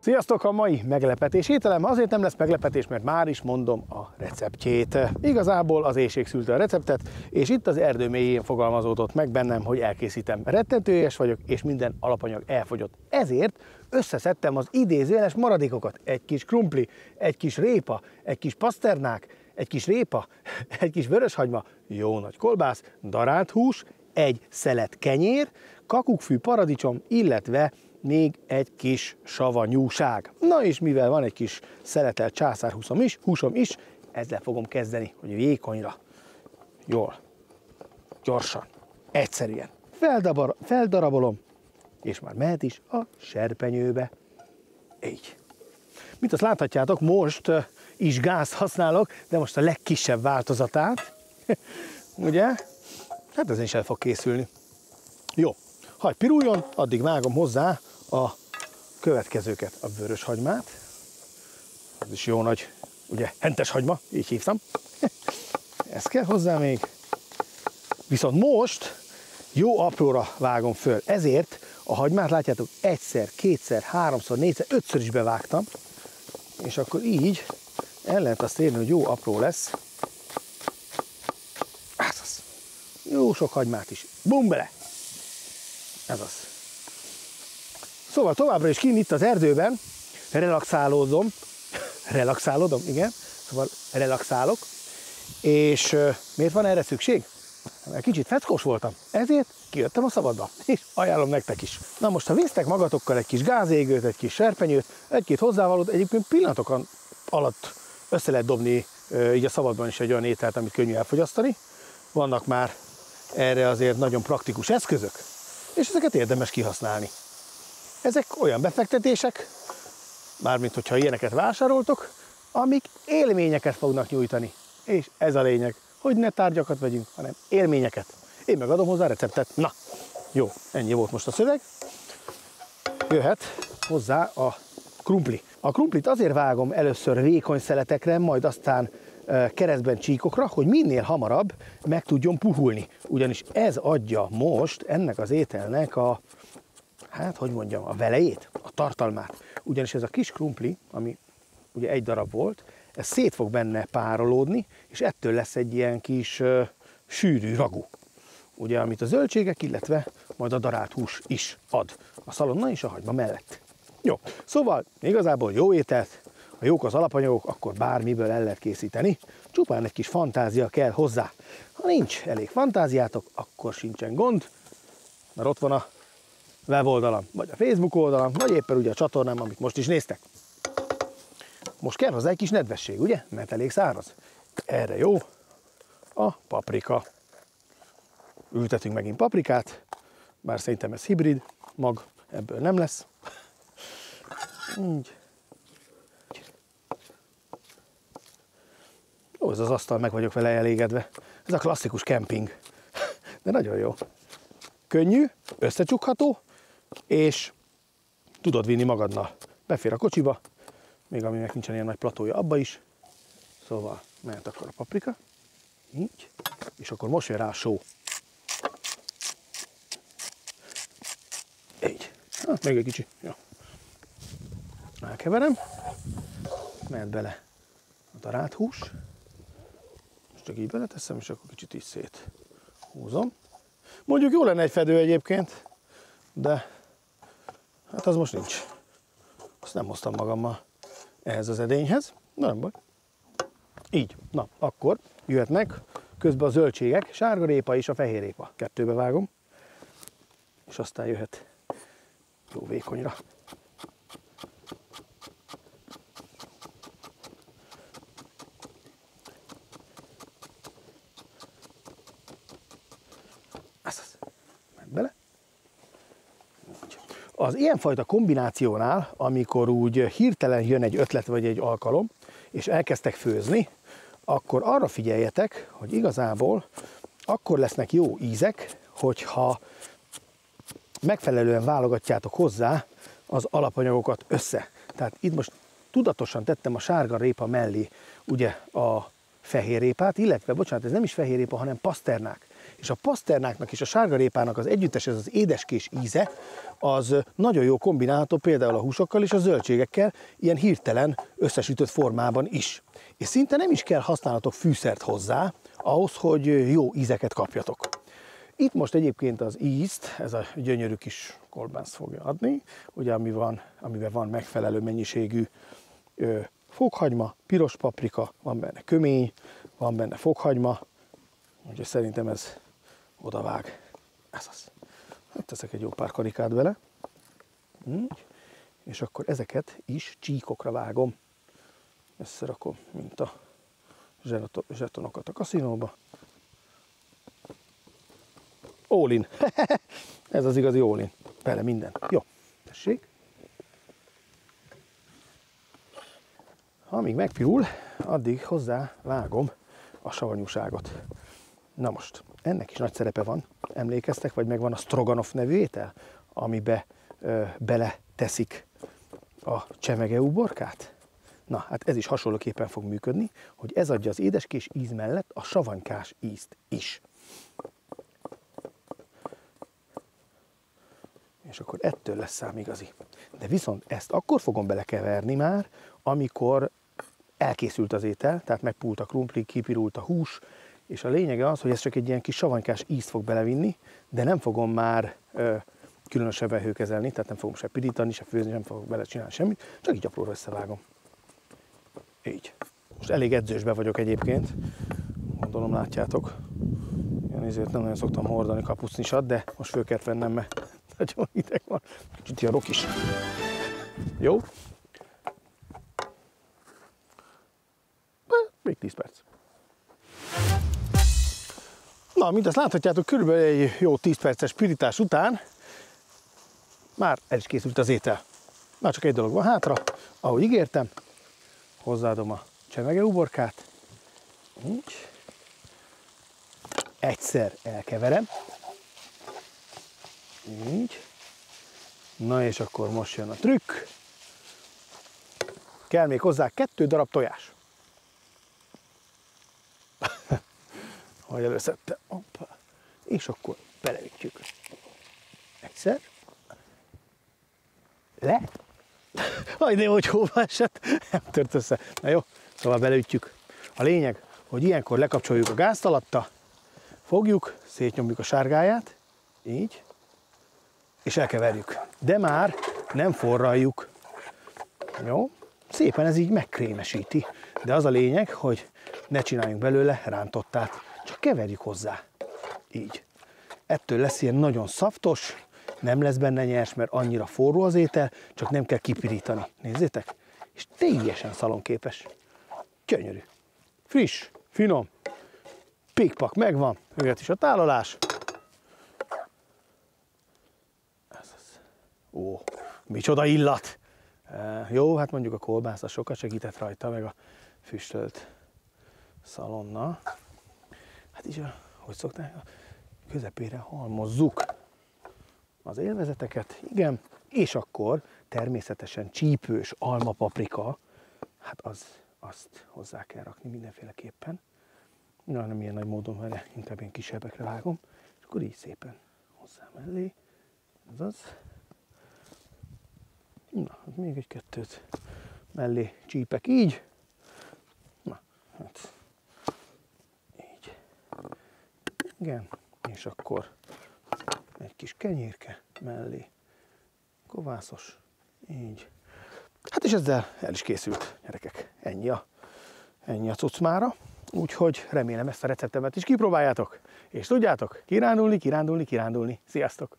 Sziasztok! A mai meglepetés ételem azért nem lesz meglepetés, mert már is mondom a receptjét. Igazából az éhség szülte a receptet, és itt az erdő mélyén fogalmazódott meg bennem, hogy elkészítem. Rettentő éhes vagyok, és minden alapanyag elfogyott. Ezért összeszedtem az idézőjeles maradékokat. Egy kis krumpli, egy kis répa, egy kis paszternák, egy kis répa, egy kis vöröshagyma, jó nagy kolbász, darált hús, egy szelet kenyér, kakukkfű paradicsom, illetve még egy kis savanyúság. Na és mivel van egy kis szeletelt császárhúsom is, ezzel fogom kezdeni, hogy vékonyra, jól, gyorsan, egyszerűen feldarabolom, és már mehet is a serpenyőbe. Így. Mint azt láthatjátok, most is gázt használok, de most a legkisebb változatát, ugye? Hát ezen is el fog készülni. Jó, hagyj piruljon, addig vágom hozzá a következőket. A vöröshagymát, ez is jó nagy, ugye, hentes hagyma, így hívtam. Ez kell hozzá még. Viszont most jó apróra vágom föl, ezért a hagymát látjátok egyszer, kétszer, háromszor, négyszer, ötször is bevágtam, és akkor így el lehet azt érni, hogy jó apró lesz. Ez az. Jó sok hagymát is. Bum bele! Ez az. Szóval továbbra is kint itt az erdőben relaxálódom, igen, szóval relaxálok, és miért van erre szükség? Mert kicsit feckós voltam, ezért kijöttem a szabadba, és ajánlom nektek is. Na most, ha visztek magatokkal egy kis gázégőt, egy kis serpenyőt, egy-két hozzávalót, egyébként pillanatok alatt össze lehet dobni így a szabadban is egy olyan ételt, amit könnyű elfogyasztani. Vannak már erre azért nagyon praktikus eszközök, és ezeket érdemes kihasználni. Ezek olyan befektetések, mármint hogyha ilyeneket vásároltok, amik élményeket fognak nyújtani. És ez a lényeg, hogy ne tárgyakat vegyünk, hanem élményeket. Én megadom hozzá a receptet. Na, jó, ennyi volt most a szöveg. Jöhet hozzá a krumpli. A krumplit azért vágom először vékony szeletekre, majd aztán keresztben csíkokra, hogy minél hamarabb meg tudjon puhulni. Ugyanis ez adja most ennek az ételnek a, hát hogy mondjam, a velejét, a tartalmát. Ugyanis ez a kis krumpli, ami ugye egy darab volt, ez szét fog benne párolódni, és ettől lesz egy ilyen kis sűrű ragu. Ugye, amit a zöldségek, illetve majd a darált hús is ad. A szalonna és a hagyma mellett. Jó, szóval igazából jó ételt, ha jók az alapanyagok, akkor bármiből el lehet készíteni. Csupán egy kis fantázia kell hozzá. Ha nincs elég fantáziátok, akkor sincsen gond, mert ott van a weboldalam, vagy a Facebook oldalam, vagy éppen ugye a csatornám, amit most is néztek. Most kell hozzá egy kis nedvesség, ugye? Mert elég száraz. Erre jó a paprika. Ültetünk megint paprikát, bár szerintem ez hibrid mag, ebből nem lesz. Így. Jó, ez az asztal, meg vagyok vele elégedve. Ez a klasszikus kemping. De nagyon jó. Könnyű, összecsukható, és tudod vinni magaddal. Befér a kocsiba, még aminek nincsen ilyen nagy platója, abba is. Szóval mehet akkor a paprika. Így. És akkor most jön rá a só. Így. Hát, még egy kicsi. Jó. Elkeverem. Mehet bele a darált hús. Most csak így beleteszem, és akkor kicsit is széthúzom. Mondjuk jó lenne egy fedő egyébként, de hát az most nincs. Azt nem hoztam magammal ehhez az edényhez. Na, nem baj. Így. Na, akkor jöhetnek közben a zöldségek, sárga répa és a fehér répa. Kettőbe vágom. És aztán jöhet jó vékonyra. Bele. Az ilyenfajta kombinációnál, amikor úgy hirtelen jön egy ötlet vagy egy alkalom, és elkezdtek főzni, akkor arra figyeljetek, hogy igazából akkor lesznek jó ízek, hogyha megfelelően válogatjátok hozzá az alapanyagokat össze. Tehát itt most tudatosan tettem a sárga répa mellé ugye a fehér répát, illetve, bocsánat, ez nem is fehér répa, hanem paszternák. és a paszternáknak és a sárgarépának az együttes, ez az édeskés íze, az nagyon jó kombinálható például a húsokkal és a zöldségekkel, ilyen hirtelen összesütött formában is. És szinte nem is kell használnatok fűszert hozzá, ahhoz, hogy jó ízeket kapjatok. Itt most egyébként az ízt, ez a gyönyörű kis kolbászt fogja adni, ugye amiben van megfelelő mennyiségű fokhagyma, piros paprika, van benne kömény, van benne fokhagyma, úgyhogy szerintem ez odavág. Ez az. Hát teszek egy jó pár karikát bele. És akkor ezeket is csíkokra vágom. Összerakom, mint a zsetonokat a kaszinóba. All in. Ez az igazi all in. Bele minden. Jó, tessék. Amíg megpirul, addig hozzá vágom a savanyúságot. Na most, ennek is nagy szerepe van. Emlékeztek, vagy megvan a Stroganov nevű étel, amibe bele teszik a csemege uborkát? Na, hát ez is hasonlóképpen fog működni, hogy ez adja az édeskés íz mellett a savanykás ízt is. És akkor ettől lesz szám igazi. De viszont ezt akkor fogom belekeverni már, amikor elkészült az étel, tehát megpult a krumpli, kipirult a hús, és a lényege az, hogy ez csak egy ilyen kis savanykás ízt fog belevinni, de nem fogom már különösebben hőkezelni, tehát nem fogom se pirítani, se főzni, nem fogok bele csinálni semmit, csak így apróra összevágom. Így. Most elég edzősbe vagyok egyébként, gondolom látjátok. Én ezért nem nagyon szoktam hordani kapucnisat, de most föl kellett vennem, mert nagyon hideg van. Kicsit ilyen rok is. Jó? Még 10 perc. Na, mint azt láthatjátok, körülbelül egy jó 10 perces pirítás után már el is készült az étel. Már csak egy dolog van hátra, ahogy ígértem, hozzáadom a csemege uborkát, így, egyszer elkeverem, így, na és akkor most jön a trükk, kell még hozzá 2 darab tojás. Ahogy előszedte, és akkor belevitjük. Egyszer, le, aj, de hogy hova esett, nem tört össze. Na jó, szóval beleütjük. A lényeg, hogy ilyenkor lekapcsoljuk a gázt alatta, fogjuk, szétnyomjuk a sárgáját, így, és elkeverjük. De már nem forraljuk. Jó, szépen ez így megkrémesíti. De az a lényeg, hogy ne csináljunk belőle rántottát, csak keverjük hozzá. Így. Ettől lesz ilyen nagyon szaftos, nem lesz benne nyers, mert annyira forró az étel, csak nem kell kipirítani. Nézzétek! És teljesen szalonképes. Gyönyörű. Friss, finom. Pikpak megvan, mögött is a tálalás. Ez az. Ó, micsoda illat! Jó, hát mondjuk a kolbász az sokat segített rajta, meg a füstölt szalonna. Hát is, hogy szokták, közepére halmozzuk az élvezeteket, igen, és akkor természetesen csípős almapaprika, hát azt hozzá kell rakni mindenféleképpen. Na, nem ilyen nagy módon, mert inkább ilyen kisebbekre vágom, és akkor így szépen hozzá mellé, ez az. Na, még egy-kettőt mellé csípek így. Na, hát így. Igen, és akkor egy kis kenyérke mellé, kovászos, így. Hát és ezzel el is készült, gyerekek. Ennyi a cucc mára. Úgyhogy remélem ezt a receptemet is kipróbáljátok. És tudjátok, kirándulni, kirándulni, kirándulni. Sziasztok!